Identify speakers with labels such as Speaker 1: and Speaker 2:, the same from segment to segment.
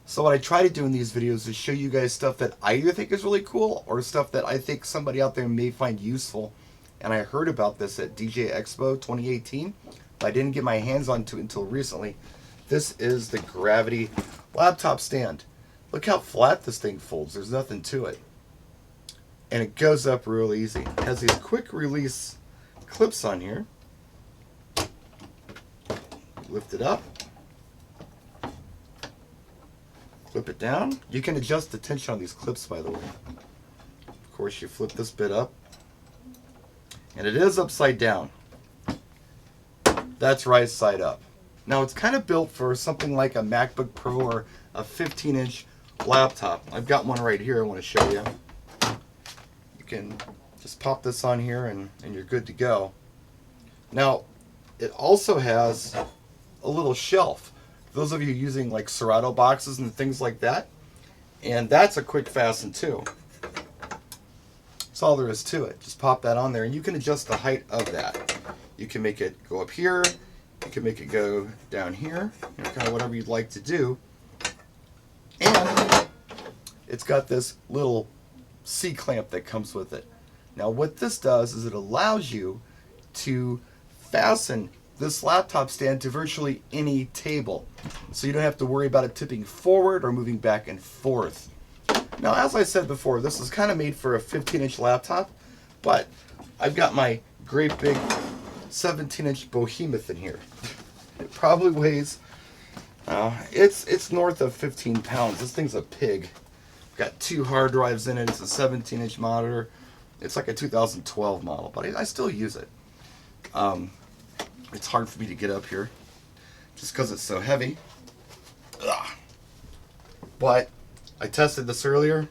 Speaker 1: So what I try to do in these videos is show you guys stuff that I either think is really cool or stuff that I think somebody out there may find useful. And I heard about this at DJ Expo 2018, but I didn't get my hands onto it until recently. This is the Gravity laptop stand. Look how flat this thing folds. There's nothing to it. And it goes up real easy. It has these quick release clips on here. Lift it up. Flip it down. You can adjust the tension on these clips, by the way. Of course, you flip this bit up. And it is upside down. That's right side up. Now, it's kind of built for something like a MacBook Pro or a 15-inch laptop. I've got one right here I want to show you. You can just pop this on here and you're good to go. Now, it also has a little shelf. Those of you using like Serato boxes and things like that, and that's a quick fasten too. That's all there is to it. Just pop that on there and you can adjust the height of that. You can make it go up here, you can make it go down here, kind of whatever you'd like to do. And it's got this little C-clamp that comes with it. Now what this does is it allows you to fasten this laptop stand to virtually any table. So you don't have to worry about it tipping forward or moving back and forth. Now, as I said before, this is kind of made for a 15-inch laptop, but I've got my great big 17-inch behemoth in here. It probably weighs, it's north of 15 pounds. This thing's a pig. Got 2 hard drives in it. It's a 17-inch monitor. It's like a 2012 model, but I still use it. It's hard for me to get up here just because it's so heavy. Ugh. But I tested this earlier,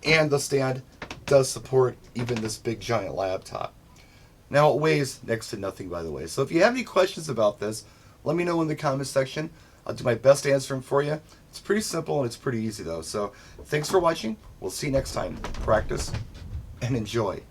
Speaker 1: and the stand does support even this big giant laptop. Now it weighs next to nothing, by the way. So if you have any questions about this, let me know in the comments section. I'll do my best to answer them for you. It's pretty simple and it's pretty easy though. So thanks for watching. We'll see you next time. Practice and enjoy.